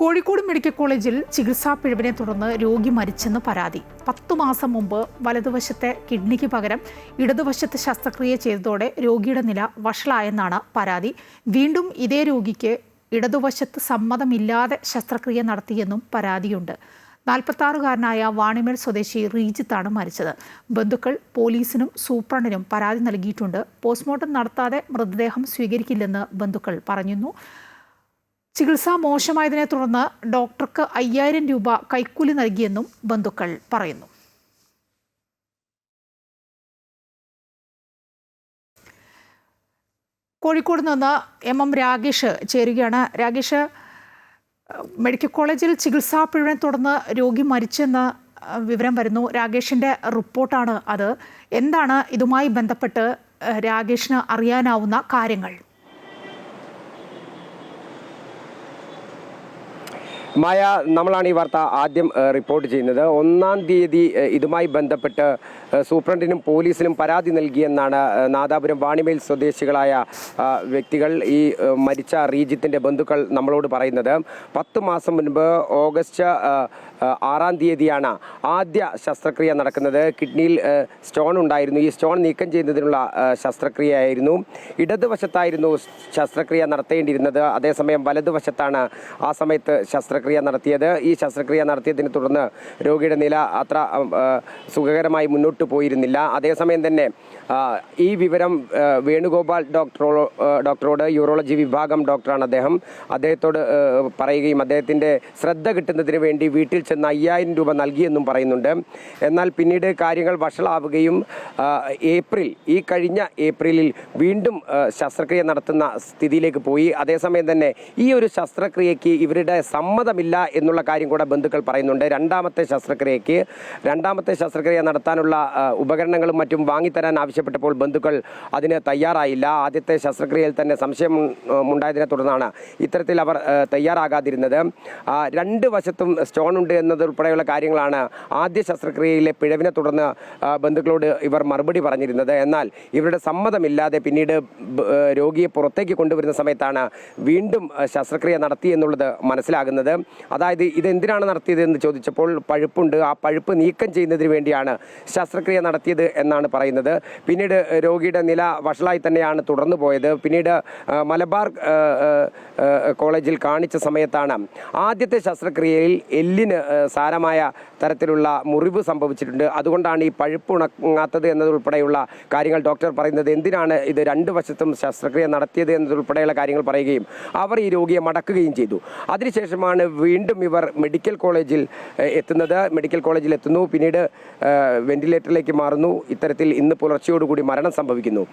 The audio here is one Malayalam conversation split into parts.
കോഴിക്കോട് മെഡിക്കൽ കോളേജിൽ ചികിത്സാ പിഴവിനെ തുടർന്ന് രോഗി മരിച്ചെന്ന് പരാതി. 10 മാസം മുമ്പ് വലതുവശത്തെ കിഡ്നിക്ക് പകരം ഇടതുവശത്ത് ശസ്ത്രക്രിയ ചെയ്തതോടെ രോഗിയുടെ നില വഷളായെന്നാണ് പരാതി. വീണ്ടും ഇതേ രോഗിക്ക് ഇടതുവശത്ത് സമ്മതമില്ലാതെ ശസ്ത്രക്രിയ നടത്തിയെന്നും പരാതിയുണ്ട്. 46-കാരനായ വാണിമേൽ സ്വദേശി റീജിത്താണ് മരിച്ചത്. ബന്ധുക്കൾ പോലീസിനും സൂപ്രണ്ടിനും പരാതി നൽകിയിട്ടുണ്ട്. പോസ്റ്റ്മോർട്ടം നടത്താതെ മൃതദേഹം സ്വീകരിക്കില്ലെന്ന് ബന്ധുക്കൾ പറഞ്ഞിരുന്നു. ചികിത്സ മോശമായതിനെ തുടർന്ന് ഡോക്ടർക്ക് 5000 രൂപ കൈക്കൂലി നൽകിയെന്നും ബന്ധുക്കൾ പറയുന്നു. കോഴിക്കോട് നിന്ന് എം രാഗേഷ് ചേരുകയാണ്. രാഗേഷ്, മെഡിക്കൽ കോളേജിൽ ചികിത്സാ പിഴവിനെ തുടർന്ന് രോഗി മരിച്ചെന്ന് വിവരം വരുന്നു. രാഗേഷിന്റെ റിപ്പോർട്ടാണ് അത്. എന്താണ് ഇതുമായി ബന്ധപ്പെട്ട് രാഗേഷിന് അറിയാനാവുന്ന കാര്യങ്ങൾ? മായ, നമ്മളാണ് ഈ വാർത്ത ആദ്യം റിപ്പോർട്ട് ചെയ്യുന്നത്. 1-ാം തീയതി ഇതുമായി ബന്ധപ്പെട്ട് സൂപ്രണ്ടിനും പോലീസിനും പരാതി നൽകിയെന്നാണ് നാദാപുരം വാണിമേൽ സ്വദേശികളായ വ്യക്തികൾ, ഈ മരിച്ച റീജിത്തിൻ്റെ ബന്ധുക്കൾ നമ്മളോട് പറയുന്നത്. 10 മാസം മുൻപ് ഓഗസ്റ്റ് 6-ാം തീയതിയാണ് ആദ്യ ശസ്ത്രക്രിയ നടക്കുന്നത്. കിഡ്നിയിൽ സ്റ്റോൺ ഉണ്ടായിരുന്നു. ഈ സ്റ്റോൺ നീക്കം ചെയ്യുന്നതിനുള്ള ശസ്ത്രക്രിയയായിരുന്നു. ഇടതുവശത്തായിരുന്നു ശസ്ത്രക്രിയ നടത്തേണ്ടിയിരുന്നത്. അതേസമയം വലതുവശത്താണ് ആ സമയത്ത് ശസ്ത്രക്രിയ നടത്തിയത്. ഈ ശസ്ത്രക്രിയ നടത്തിയതിനെ തുടർന്ന് രോഗിയുടെ നില അത്ര സുഖകരമായി മുന്നോട്ട് പോയിരുന്നില്ല. അതേസമയം തന്നെ ഈ വിവരം വേണുഗോപാൽ ഡോക്ടറോട്, യൂറോളജി വിഭാഗം ഡോക്ടറാണ് അദ്ദേഹത്തോട് പറയുകയും അദ്ദേഹത്തിൻ്റെ ശ്രദ്ധ കിട്ടുന്നതിന് വേണ്ടി വീട്ടിൽ ചെന്ന് 5000 രൂപ നൽകിയെന്നും പറയുന്നുണ്ട്. എന്നാൽ പിന്നീട് കാര്യങ്ങൾ വഷളാവുകയും ഈ കഴിഞ്ഞ ഏപ്രിലിൽ വീണ്ടും ശസ്ത്രക്രിയ നടത്തുന്ന സ്ഥിതിയിലേക്ക് പോയി. അതേസമയം തന്നെ ഈ ഒരു ശസ്ത്രക്രിയയ്ക്ക് ഇവരുടെ സമ്മതമില്ല എന്നുള്ള കാര്യം കൂടെ ബന്ധുക്കൾ പറയുന്നുണ്ട്. രണ്ടാമത്തെ ശസ്ത്രക്രിയ നടത്താനുള്ള ഉപകരണങ്ങളും മറ്റും വാങ്ങിത്തരാൻ ആവശ്യപ്പെട്ടപ്പോൾ ബന്ധുക്കൾ അതിന് തയ്യാറായില്ല. ആദ്യത്തെ ശസ്ത്രക്രിയയിൽ തന്നെ സംശയമുണ്ടായതിനെ തുടർന്നാണ് ഇത്തരത്തിൽ അവർ തയ്യാറാകാതിരുന്നത്. 2 വശത്തും സ്റ്റോൺ ഉണ്ട് എന്നതുൾപ്പെടെയുള്ള കാര്യങ്ങളാണ് ആദ്യ ശസ്ത്രക്രിയയിലെ പിഴവിനെ തുടർന്ന് ബന്ധുക്കളോട് ഇവർ മറുപടി പറഞ്ഞിരുന്നത്. എന്നാൽ ഇവരുടെ സമ്മതമില്ലാതെ പിന്നീട് രോഗിയെ പുറത്തേക്ക് കൊണ്ടുവരുന്ന സമയത്താണ് വീണ്ടും ശസ്ത്രക്രിയ നടത്തി എന്നുള്ളത് മനസ്സിലാകുന്നത്. അതായത് ഇതെന്തിനാണ് നടത്തിയതെന്ന് ചോദിച്ചപ്പോൾ പഴുപ്പുണ്ട്, ആ പഴുപ്പ് നീക്കം ചെയ്യുന്നതിന് വേണ്ടിയാണ് ശസ്ത്രക്രിയ നടത്തിയത് എന്നാണ് പറയുന്നത്. പിന്നീട് രോഗിയുടെ നില വഷളായി തന്നെയാണ് തുടർന്നു പോയത്. പിന്നീട് മലബാർ കോളേജിൽ കാണിച്ച സമയത്താണ് ആദ്യത്തെ ശസ്ത്രക്രിയയിൽ എല്ലിന് സാരമായ തരത്തിലുള്ള മുറിവ് സംഭവിച്ചിട്ടുണ്ട്. അതുകൊണ്ടാണ് ഈ പഴുപ്പ് ഉണങ്ങാത്തത് എന്നതുൾപ്പെടെയുള്ള കാര്യങ്ങൾ ഡോക്ടർ പറയുന്നത്. എന്തിനാണ് ഇത് 2 വശത്തും ശസ്ത്രക്രിയ നടത്തിയത് എന്നതുൾപ്പെടെയുള്ള കാര്യങ്ങൾ പറയുകയും അവർ ഈ രോഗിയെ മടക്കുകയും ചെയ്തു. അതിനുശേഷമാണ് വീണ്ടും ഇവർ മെഡിക്കൽ കോളേജിൽ എത്തുന്നു. പിന്നീട് വെന്റിലേറ്ററിലേക്ക് മാറുന്നു. ഇത്തരത്തിൽ ഇന്ന് പുലർച്ചയോടുകൂടി മരണം സംഭവിക്കുന്നു.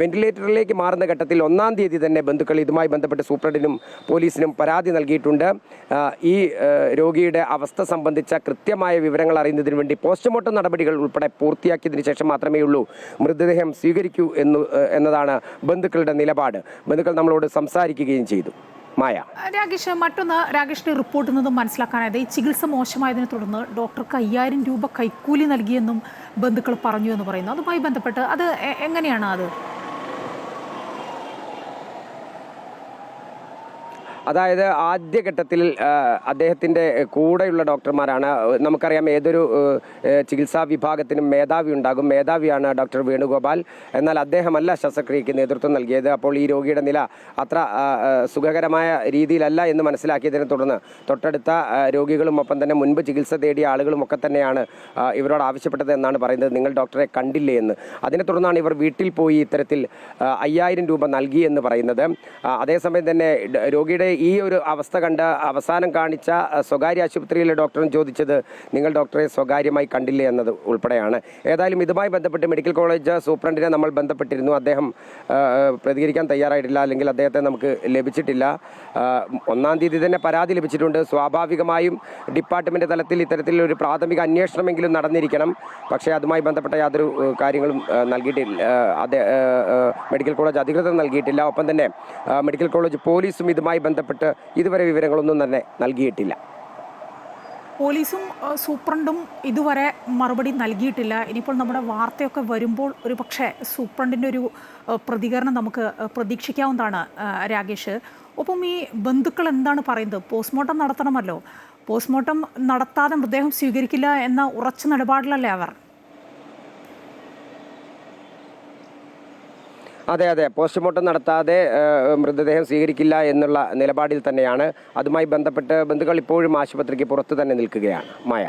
വെന്റിലേറ്ററിലേക്ക് മാറുന്ന ഘട്ടത്തിൽ 1-ാം തീയതി തന്നെ ബന്ധുക്കൾ ഇതുമായി ബന്ധപ്പെട്ട് സൂപ്രണ്ടിനും പോലീസിനും പരാതി നൽകിയിട്ടുണ്ട്. ഈ രോഗിയുടെ അവസ്ഥ സംബന്ധിച്ച കൃത്യമായ വിവരങ്ങൾ അറിയുന്നതിന് വേണ്ടി പോസ്റ്റ്മോർട്ടം നടപടികൾ ഉൾപ്പെടെ പൂർത്തിയാക്കിയതിനു ശേഷം മാത്രമേ ഉള്ളൂ മൃതദേഹം സ്വീകരിക്കൂ എന്നതാണ് ബന്ധുക്കളുടെ നിലപാട്. ബന്ധുക്കൾ നമ്മളോട് സംസാരിക്കുകയും ചെയ്തു. മായ, രാഗേഷിന്റെ റിപ്പോർട്ടിൽ നിന്നും മനസ്സിലാക്കാനായത് ഈ ചികിത്സ മോശമായതിനെ തുടർന്ന് ഡോക്ടർക്ക് 5000 രൂപ കൈക്കൂലി നൽകിയെന്നും ബന്ധുക്കൾ പറഞ്ഞു എന്ന് പറയുന്നു. അതുമായി ബന്ധപ്പെട്ട് അത് എങ്ങനെയാണ്? അതായത് ആദ്യഘട്ടത്തിൽ അദ്ദേഹത്തിൻ്റെ കൂടെയുള്ള ഡോക്ടർമാരാണ്. നമുക്കറിയാം, ഏതൊരു ചികിത്സാ വിഭാഗത്തിനും മേധാവി ഉണ്ടാകും. മേധാവിയാണ് ഡോക്ടർ വേണുഗോപാൽ. എന്നാൽ അദ്ദേഹമല്ല ശസ്ത്രക്രിയയ്ക്ക് നേതൃത്വം നൽകിയത്. അപ്പോൾ ഈ രോഗിയുടെ നില അത്ര സുഖകരമായ രീതിയിലല്ല എന്ന് മനസ്സിലാക്കിയതിനെ തുടർന്ന് തൊട്ടടുത്ത രോഗികളും ഒപ്പം തന്നെ മുൻപ് ചികിത്സ തേടിയ ആളുകളും ഒക്കെ തന്നെയാണ് ഇവരോട് ആവശ്യപ്പെട്ടത് എന്നാണ് പറയുന്നത്. നിങ്ങൾ ഡോക്ടറെ കണ്ടില്ലേ എന്ന്. അതിനെ തുടർന്നാണ് ഇവർ വീട്ടിൽ പോയി ഇത്തരത്തിൽ 5000 രൂപ നൽകി എന്ന് പറയുന്നത്. അതേസമയം തന്നെ രോഗിയുടെ ഈ ഒരു അവസ്ഥ കണ്ട് അവസാനം കാണിച്ച സ്വകാര്യ ആശുപത്രിയിലെ ഡോക്ടറും ചോദിച്ചത് നിങ്ങൾ ഡോക്ടറെ സ്വകാര്യമായി കണ്ടില്ലേ എന്നത് ഉൾപ്പെടെയാണ്. ഏതായാലും ഇതുമായി ബന്ധപ്പെട്ട് മെഡിക്കൽ കോളേജ് സൂപ്രണ്ടിനെ നമ്മൾ ബന്ധപ്പെട്ടിരുന്നു. അദ്ദേഹം പ്രതികരിക്കാൻ തയ്യാറായിട്ടില്ല, അല്ലെങ്കിൽ അദ്ദേഹത്തെ നമുക്ക് ലഭിച്ചിട്ടില്ല. 1-ാം തീയതി തന്നെ പരാതി ലഭിച്ചിട്ടുണ്ട്. സ്വാഭാവികമായും ഡിപ്പാർട്ട്മെൻറ്റ് തലത്തിൽ ഇത്തരത്തിലൊരു പ്രാഥമിക അന്വേഷണമെങ്കിലും നടന്നിരിക്കണം. പക്ഷേ അതുമായി ബന്ധപ്പെട്ട യാതൊരു കാര്യങ്ങളും നൽകിയിട്ടില്ല. മെഡിക്കൽ കോളേജ് അധികൃതർ നൽകിയിട്ടില്ല. ഒപ്പം തന്നെ മെഡിക്കൽ കോളേജ് പോലീസും ഇതുമായി ബന്ധപ്പെട്ട് ഇതുവരെ വിവരങ്ങളൊന്നും തന്നെ നൽകിയിട്ടില്ല. പോലീസും സൂപ്രണ്ടും ഇതുവരെ മറുപടി നൽകിയിട്ടില്ല. ഇനിയിപ്പോൾ നമ്മുടെ വാർത്തയൊക്കെ വരുമ്പോൾ ഒരു പക്ഷേ സൂപ്രണ്ടിൻ്റെ ഒരു പ്രതികരണം നമുക്ക് പ്രതീക്ഷിക്കാവുന്നതാണ് രാകേഷ്. ഒപ്പം ഈ ബന്ധുക്കൾ എന്താണ് പറയുന്നത്? പോസ്റ്റ്മോർട്ടം നടത്തണമല്ലോ. പോസ്റ്റ്മോർട്ടം നടത്താതെ മൃതദേഹം സ്വീകരിക്കില്ല എന്ന ഉറച്ച നിലപാടിലല്ലേ അവർ? അതെ അതെ, പോസ്റ്റ്മോർട്ടം നടത്താതെ മൃതദേഹം സ്വീകരിക്കില്ല എന്നുള്ള നിലപാടിൽ തന്നെയാണ്. അതുമായി ബന്ധപ്പെട്ട് ബന്ധുക്കൾ ഇപ്പോഴും ആശുപത്രിക്ക് പുറത്തു തന്നെ നിൽക്കുകയാണ്. മായ.